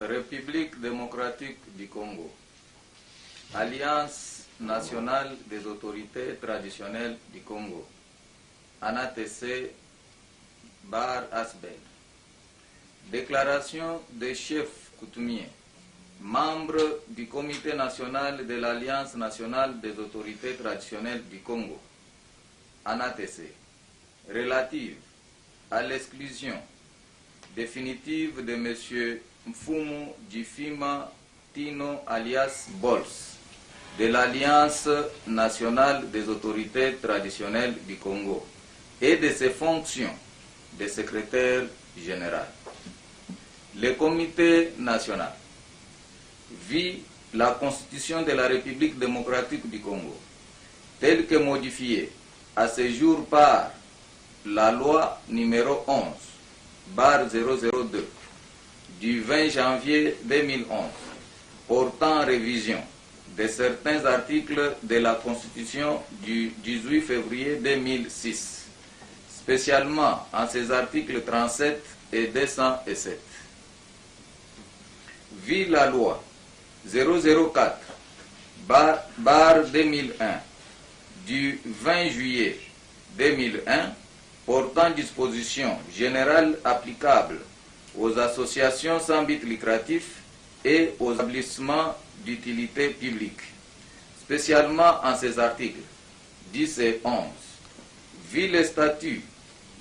République démocratique du Congo, Alliance nationale des autorités traditionnelles du Congo, ANATC, Bar Asbel. Déclaration des chefs coutumiers, membres du Comité national de l'Alliance nationale des autorités traditionnelles du Congo, ANATC, relative à l'exclusion définitive de M. Mfumu Djifima Tino alias Bols de l'Alliance nationale des autorités traditionnelles du Congo et de ses fonctions de secrétaire général. Le Comité national vit la Constitution de la République démocratique du Congo, telle que modifiée à ce jour par la loi numéro 11/002 du 20 janvier 2011 portant révision de certains articles de la Constitution du 18 février 2006, spécialement en ses articles 37 et 207. Vit la loi 004/2001 du 20 juillet 2001 portant dispositions générales applicables aux associations sans but lucratif et aux établissements d'utilité publique, spécialement en ces articles 10 et 11. Vit le statut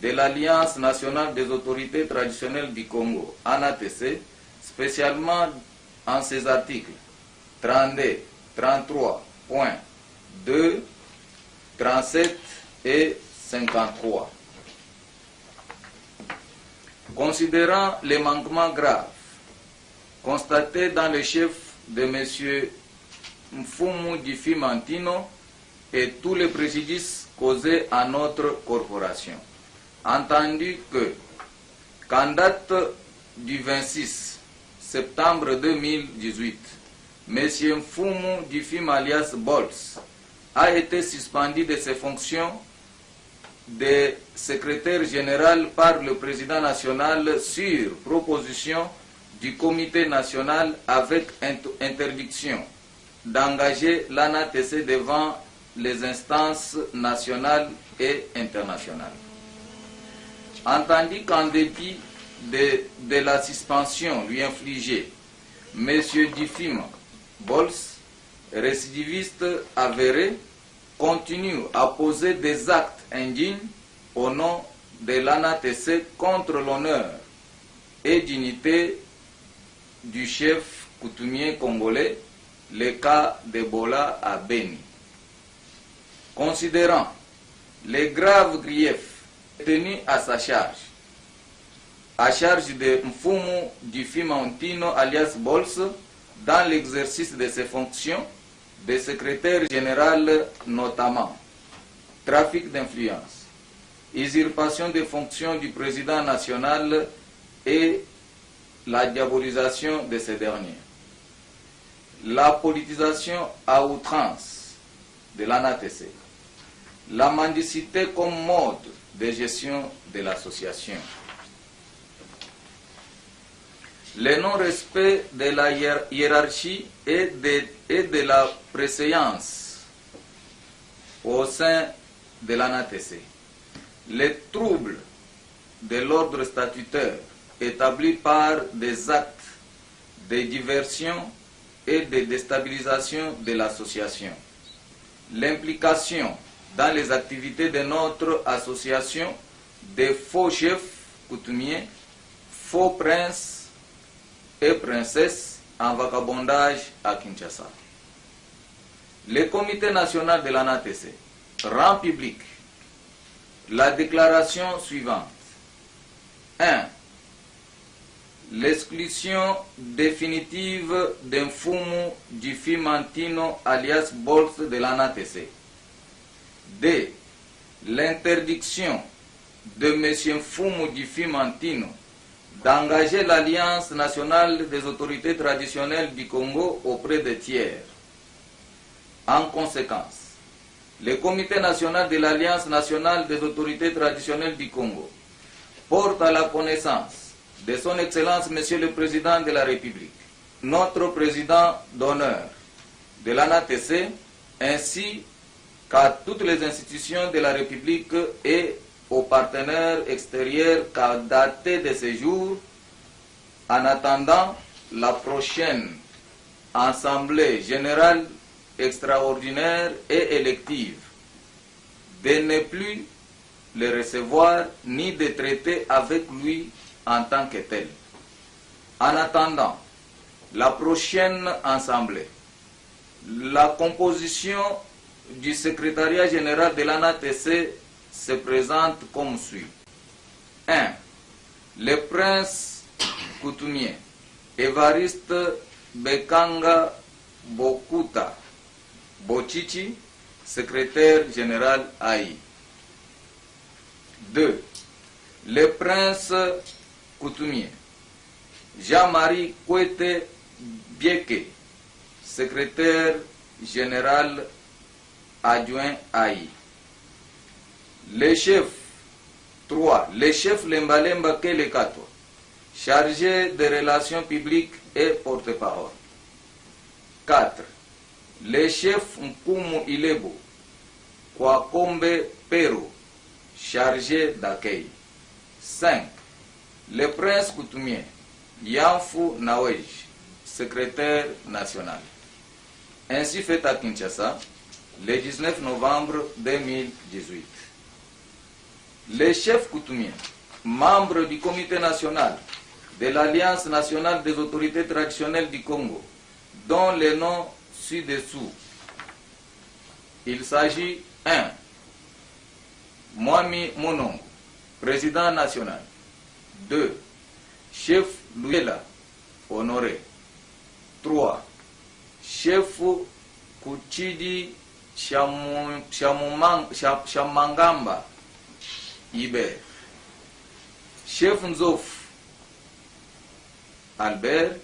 de l'Alliance nationale des autorités traditionnelles du Congo, ANATC, spécialement en ces articles 32, 33.2, 37 et 53. Considérant les manquements graves constatés dans le chef de M. Mfumu Djifima Tino et tous les préjudices causés à notre corporation, entendu qu'en date du 26 septembre 2018, M. Mfumu Djifima alias Bols a été suspendu de ses fonctions de secrétaire général par le président national sur proposition du comité national avec interdiction d'engager l'ANATC devant les instances nationales et internationales. Entendu qu'en dépit de la suspension lui infligée, M. Djifima Bols, récidiviste avéré, continue à poser des actes indignes au nom de l'ANATC contre l'honneur et dignité du chef coutumier congolais, le cas d'Ebola à Beni. Considérant les graves griefs tenus à sa charge de Mfumu Djifima Tino alias Bols dans l'exercice de ses fonctions de secrétaire général, notamment trafic d'influence, usurpation des fonctions du président national et la diabolisation de ces derniers, la politisation à outrance de l'ANATC, la mendicité comme mode de gestion de l'association, le non-respect de la hiérarchie et de la préséance au sein de l'ANATC, les troubles de l'ordre statutaire établis par des actes de diversion et de déstabilisation de l'association, l'implication dans les activités de notre association des faux chefs coutumiers, faux princes et princesses en vagabondage à Kinshasa. Le comité national de l'ANATC rend public la déclaration suivante. 1. L'exclusion définitive d'Mfumu Djifima Tino alias Bols de l'ANATC. 2. L'interdiction de M. Mfumu Djifima Tino d'engager l'Alliance nationale des autorités traditionnelles du Congo auprès des tiers. En conséquence, le Comité national de l'Alliance nationale des autorités traditionnelles du Congo porte à la connaissance de son Excellence Monsieur le Président de la République, notre Président d'honneur de l'ANATC, ainsi qu'à toutes les institutions de la République et aux partenaires extérieurs qu'à dater de ce jour, en attendant la prochaine Assemblée générale extraordinaire et élective, de ne plus le recevoir ni de traiter avec lui en tant que tel. En attendant la prochaine Assemblée, la composition du secrétariat général de l'ANATC se présente comme suit. 1. Le prince coutumier Évariste Bekanga Bokuta Bochichi, secrétaire général AI. 2. Le prince coutumier Jean-Marie Kwete Bieke, secrétaire général adjoint AI. Le chef 3. Le chef Lembalemba Kelekato, chargé des relations publiques et porte-parole. 4. Le chef Nkumu Ilebo Kwakombe Pero, chargé d'accueil. 5. Le prince coutumier Yanfu Nawej, secrétaire national. Ainsi fait à Kinshasa, le 19 novembre 2018. Les chefs coutumiers, membres du Comité national de l'Alliance nationale des autorités traditionnelles du Congo, dont les noms ci-dessous. Il s'agit 1. Mwami Monongo, président national. 2. Chef Louela Honoré. 3. Chef Kuchidi Shamangamba Iber. Chef Nzof Albert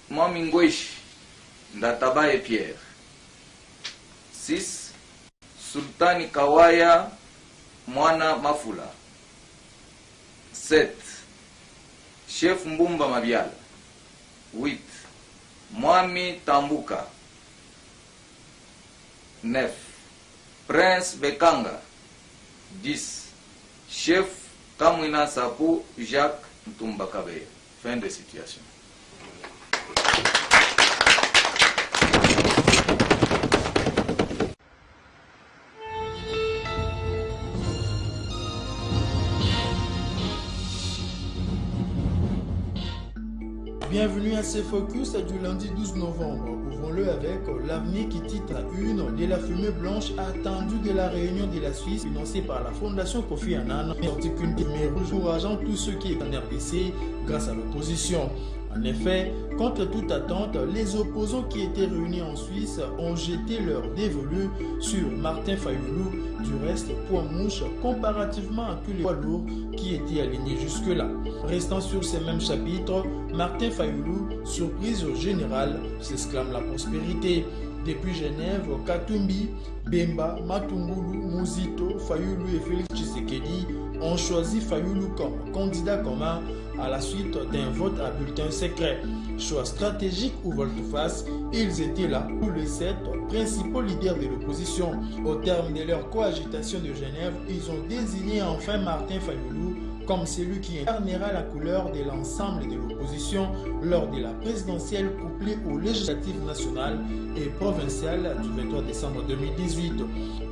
Mwamingwesh Ndatabaye Pierre. 6. Sultani Kawaya Mwana Mafula. 7. Chef Mbumba Mabiala. 8. Mwami Tambuka. 9. Prince Bekanga. 10. Chef Kamwina Sapu Jacques Ntumbakabe. Fin de situation. Bienvenue à ce focus du lundi 12 novembre. Ouvrons-le avec l'avenir qui titre une de la fumée blanche attendue de la réunion de la Suisse financée par la Fondation Kofi Annan, sorti qu'une numéro encourageant tous ceux qui est en RDC grâce à l'opposition. En effet, contre toute attente, les opposants qui étaient réunis en Suisse ont jeté leur dévolu sur Martin Fayoulou, du reste poids mouche comparativement à tous les poids lourds qui étaient alignés jusque-là. Restant sur ces mêmes chapitres, Martin Fayoulou, surprise générale, s'exclame la prospérité. Depuis Genève, Katumbi, Bemba, Matungulu, Muzito, Fayoulou et Félix Tshisekedi ont choisi Fayoulou comme candidat commun à la suite d'un vote à bulletin secret. Choix stratégique ou volte-face, ils étaient là tous les 7 principaux leaders de l'opposition. Au terme de leur coagitation de Genève, ils ont désigné enfin Martin Fayoulou comme celui qui incarnera la couleur de l'ensemble de l'opposition lors de la présidentielle couplée aux législatives nationales et provinciales du 23 décembre 2018.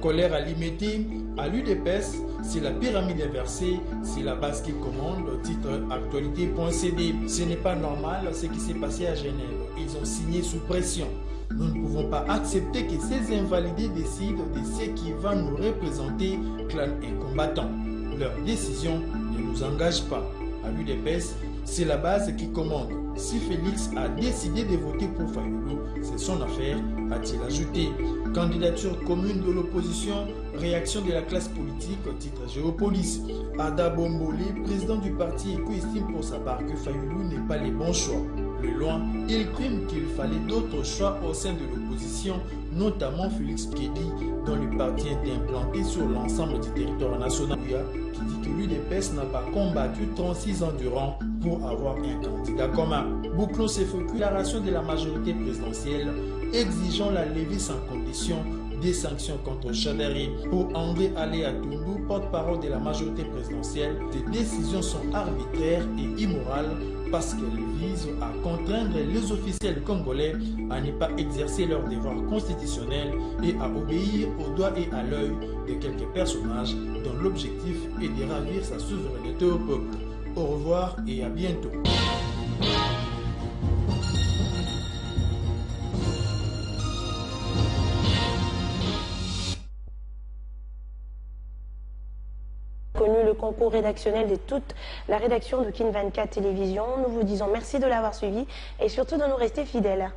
Colère alimentée à l'UDPS, c'est la pyramide inversée, c'est la base qui commande, titre actualité.cd. Ce n'est pas normal ce qui s'est passé à Genève. Ils ont signé sous pression. Nous ne pouvons pas accepter que ces invalidés décident de ce qui va nous représenter, clan et combattants. Leur décision ne nous engage pas. À l'UDPS, c'est la base qui commande. Si Félix a décidé de voter pour Fayoulou, c'est son affaire, a-t-il ajouté. Candidature commune de l'opposition, réaction de la classe politique, titre Géopolis. Ada Bomboli, président du parti ECO, estime pour sa part que Fayoulou n'est pas le bon choix. plus loin, il estime qu'il fallait d'autres choix au sein de l'opposition, notamment Félix Tshisekedi, dont le parti est implanté sur l'ensemble du territoire national, qui dit que l'UDPS n'a pas combattu 36 ans durant pour avoir un candidat commun. Bouclons ces déclarations de la majorité présidentielle exigeant la levée sans condition des sanctions contre Chadari. Pour André Aléa Toundou, porte-parole de la majorité présidentielle, ces décisions sont arbitraires et immorales parce qu'elles visent à contraindre les officiels congolais à ne pas exercer leurs devoirs constitutionnels et à obéir au doigt et à l'œil de quelques personnages dont l'objectif est de ravir sa souveraineté au peuple. Au revoir et à bientôt. Le concours rédactionnel de toute la rédaction de Kin 24 Télévision. Nous vous disons merci de l'avoir suivi et surtout de nous rester fidèles.